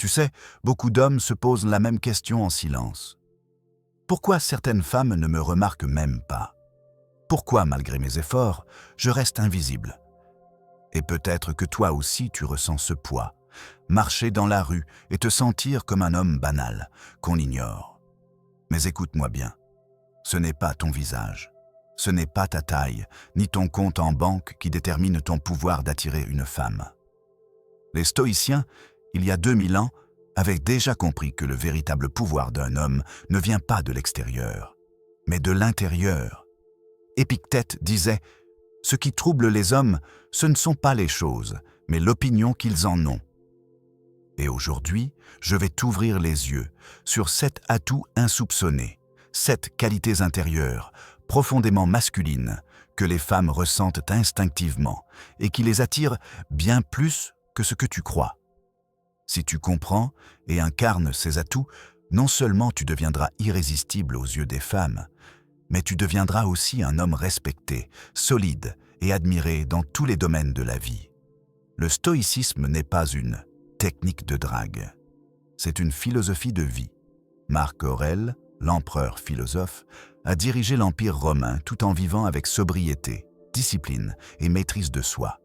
Tu sais, beaucoup d'hommes se posent la même question en silence. Pourquoi certaines femmes ne me remarquent même pas? Pourquoi, malgré mes efforts, je reste invisible? Et peut-être que toi aussi tu ressens ce poids. Marcher dans la rue et te sentir comme un homme banal, qu'on ignore. Mais écoute-moi bien, ce n'est pas ton visage, ce n'est pas ta taille, ni ton compte en banque qui détermine ton pouvoir d'attirer une femme. Les stoïciens, il y a 2000 ans, avaient déjà compris que le véritable pouvoir d'un homme ne vient pas de l'extérieur, mais de l'intérieur. Épictète disait « Ce qui trouble les hommes, ce ne sont pas les choses, mais l'opinion qu'ils en ont. » Et aujourd'hui, je vais t'ouvrir les yeux sur 7 atouts insoupçonnés, 7 qualités intérieures, profondément masculines, que les femmes ressentent instinctivement et qui les attirent bien plus que ce que tu crois. Si tu comprends et incarnes ces atouts, non seulement tu deviendras irrésistible aux yeux des femmes, mais tu deviendras aussi un homme respecté, solide et admiré dans tous les domaines de la vie. Le stoïcisme n'est pas une technique de drague. C'est une philosophie de vie. Marc Aurèle, l'empereur philosophe, a dirigé l'Empire romain tout en vivant avec sobriété, discipline et maîtrise de soi.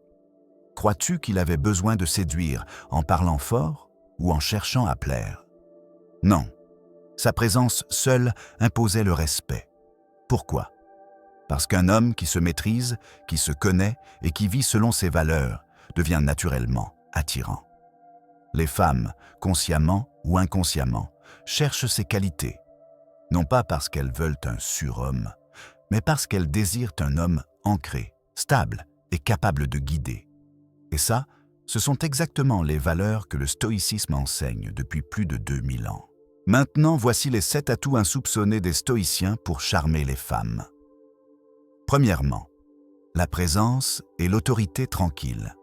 Crois-tu qu'il avait besoin de séduire en parlant fort ou en cherchant à plaire? Non. Sa présence seule imposait le respect. Pourquoi? Parce qu'un homme qui se maîtrise, qui se connaît et qui vit selon ses valeurs devient naturellement attirant. Les femmes, consciemment ou inconsciemment, cherchent ces qualités, non pas parce qu'elles veulent un surhomme, mais parce qu'elles désirent un homme ancré, stable et capable de guider. Et ça, ce sont exactement les valeurs que le stoïcisme enseigne depuis plus de 2000 ans. Maintenant, voici les 7 atouts insoupçonnés des stoïciens pour charmer les femmes. Premièrement, la présence et l'autorité tranquille.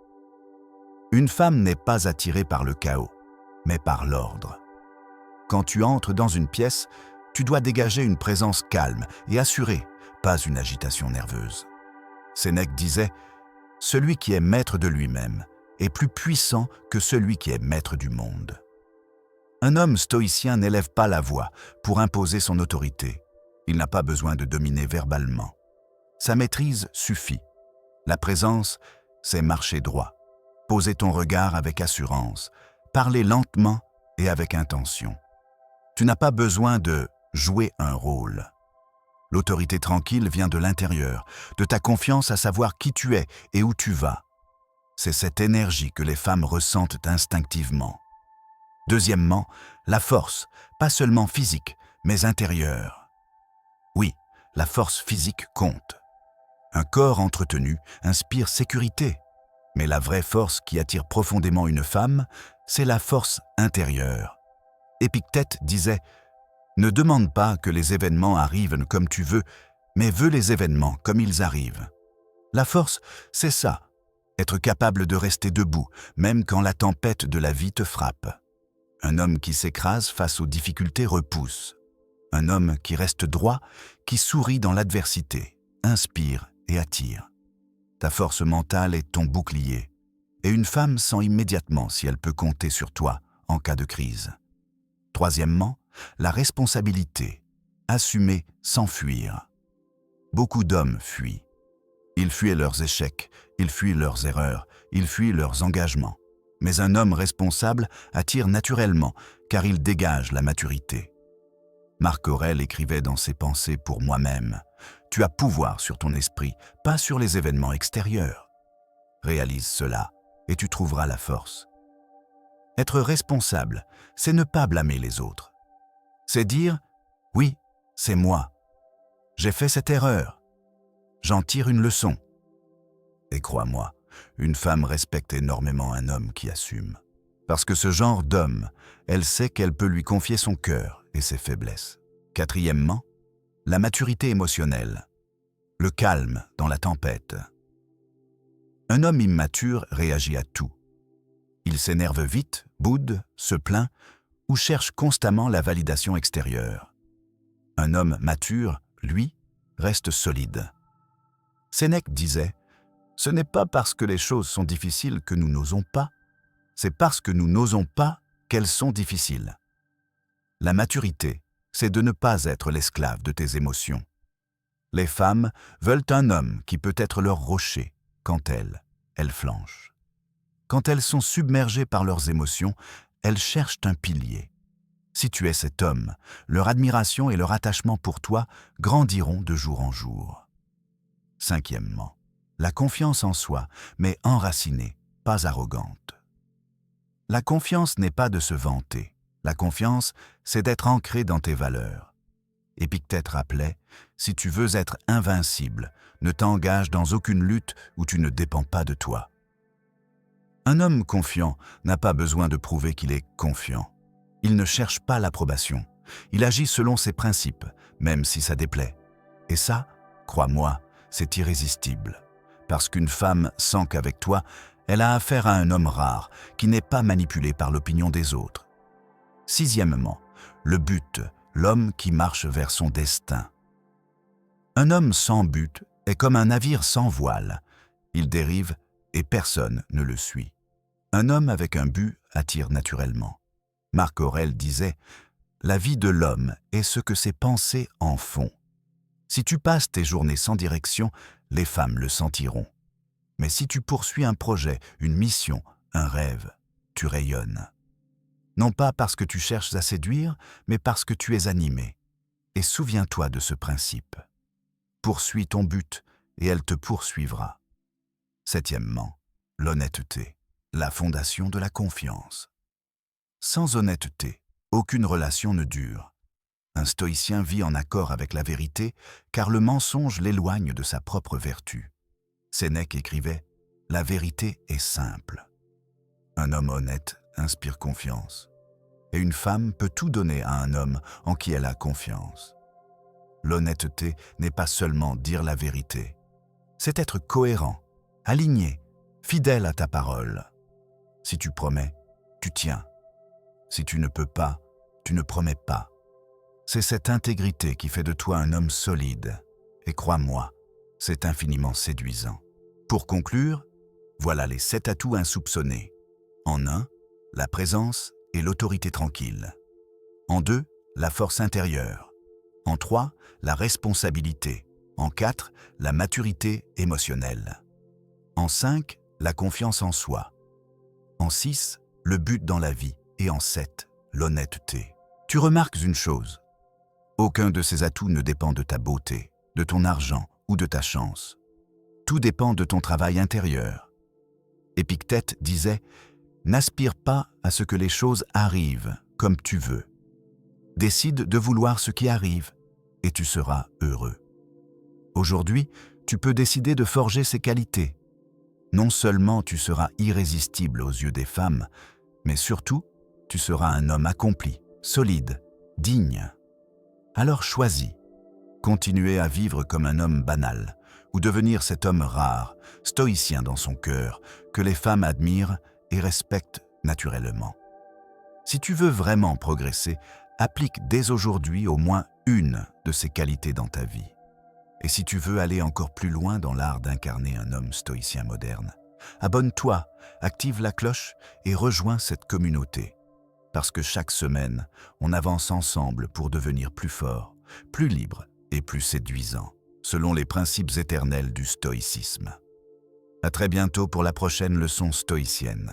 Une femme n'est pas attirée par le chaos, mais par l'ordre. Quand tu entres dans une pièce, tu dois dégager une présence calme et assurée, pas une agitation nerveuse. Sénèque disait « Celui qui est maître de lui-même est plus puissant que celui qui est maître du monde. » Un homme stoïcien n'élève pas la voix pour imposer son autorité. Il n'a pas besoin de dominer verbalement. Sa maîtrise suffit. La présence, c'est marcher droit, poser ton regard avec assurance, parler lentement et avec intention. Tu n'as pas besoin de jouer un rôle. L'autorité tranquille vient de l'intérieur, de ta confiance à savoir qui tu es et où tu vas. C'est cette énergie que les femmes ressentent instinctivement. Deuxièmement, la force, pas seulement physique, mais intérieure. Oui, la force physique compte. Un corps entretenu inspire sécurité, mais la vraie force qui attire profondément une femme, c'est la force intérieure. Épictète disait « Ne demande pas que les événements arrivent comme tu veux, mais veux les événements comme ils arrivent. » La force, c'est ça, être capable de rester debout, même quand la tempête de la vie te frappe. Un homme qui s'écrase face aux difficultés repousse. Un homme qui reste droit, qui sourit dans l'adversité, inspire et attire. Ta force mentale est ton bouclier, et une femme sent immédiatement si elle peut compter sur toi en cas de crise. Troisièmement, la responsabilité, assumer sans fuir. Beaucoup d'hommes fuient. Ils fuient leurs échecs, ils fuient leurs erreurs, ils fuient leurs engagements. Mais un homme responsable attire naturellement, car il dégage la maturité. Marc Aurèle écrivait dans ses pensées pour moi-même « Tu as pouvoir sur ton esprit, pas sur les événements extérieurs. » Réalise cela, et tu trouveras la force. Être responsable, c'est ne pas blâmer les autres. C'est dire « Oui, c'est moi. J'ai fait cette erreur. J'en tire une leçon. » Et crois-moi, une femme respecte énormément un homme qui assume. Parce que ce genre d'homme, elle sait qu'elle peut lui confier son cœur et ses faiblesses. Quatrièmement, la maturité émotionnelle, le calme dans la tempête. Un homme immature réagit à tout. Il s'énerve vite, boude, se plaint ou cherche constamment la validation extérieure. Un homme mature, lui, reste solide. Sénèque disait « Ce n'est pas parce que les choses sont difficiles que nous n'osons pas, c'est parce que nous n'osons pas qu'elles sont difficiles. La maturité, c'est de ne pas être l'esclave de tes émotions. Les femmes veulent un homme qui peut être leur rocher quand elles flanchent. Quand elles sont submergées par leurs émotions, elles cherchent un pilier. Si tu es cet homme, leur admiration et leur attachement pour toi grandiront de jour en jour. Cinquièmement, la confiance en soi, mais enracinée, pas arrogante. La confiance n'est pas de se vanter. La confiance, c'est d'être ancré dans tes valeurs. Épictète rappelait, si tu veux être invincible, ne t'engage dans aucune lutte où tu ne dépends pas de toi. Un homme confiant n'a pas besoin de prouver qu'il est confiant. Il ne cherche pas l'approbation. Il agit selon ses principes, même si ça déplaît. Et ça, crois-moi, c'est irrésistible. Parce qu'une femme sent qu'avec toi, elle a affaire à un homme rare, qui n'est pas manipulé par l'opinion des autres. Sixièmement, le but, l'homme qui marche vers son destin. Un homme sans but est comme un navire sans voile. Il dérive et personne ne le suit. Un homme avec un but attire naturellement. Marc Aurèle disait « La vie de l'homme est ce que ses pensées en font. Si tu passes tes journées sans direction, les femmes le sentiront. Mais si tu poursuis un projet, une mission, un rêve, tu rayonnes. Non pas parce que tu cherches à séduire, mais parce que tu es animé. Et souviens-toi de ce principe. Poursuis ton but et elle te poursuivra. » Septièmement, l'honnêteté, la fondation de la confiance. Sans honnêteté, aucune relation ne dure. Un stoïcien vit en accord avec la vérité, car le mensonge l'éloigne de sa propre vertu. Sénèque écrivait « La vérité est simple ». Un homme honnête inspire confiance. Et une femme peut tout donner à un homme en qui elle a confiance. L'honnêteté n'est pas seulement dire la vérité. C'est être cohérent, aligné, fidèle à ta parole. Si tu promets, tu tiens. Si tu ne peux pas, tu ne promets pas. C'est cette intégrité qui fait de toi un homme solide. Et crois-moi, c'est infiniment séduisant. Pour conclure, voilà les 7 atouts insoupçonnés. En 1, la présence et l'autorité tranquille. En 2, la force intérieure. En 3, la responsabilité. En 4, la maturité émotionnelle. En 5, la confiance en soi. En 6, le but dans la vie. Et en 7, l'honnêteté. Tu remarques une chose. Aucun de ces atouts ne dépend de ta beauté, de ton argent ou de ta chance. Tout dépend de ton travail intérieur. Épictète disait « N'aspire pas à ce que les choses arrivent comme tu veux. Décide de vouloir ce qui arrive et tu seras heureux. » Aujourd'hui, tu peux décider de forger ces qualités. Non seulement tu seras irrésistible aux yeux des femmes, mais surtout, tu seras un homme accompli, solide, digne. Alors choisis. Continuer à vivre comme un homme banal ou devenir cet homme rare, stoïcien dans son cœur, que les femmes admirent et respectent naturellement. Si tu veux vraiment progresser, applique dès aujourd'hui au moins une de ces qualités dans ta vie. Et si tu veux aller encore plus loin dans l'art d'incarner un homme stoïcien moderne, abonne-toi, active la cloche et rejoins cette communauté. Parce que chaque semaine, on avance ensemble pour devenir plus fort, plus libre et plus séduisant, selon les principes éternels du stoïcisme. À très bientôt pour la prochaine leçon stoïcienne.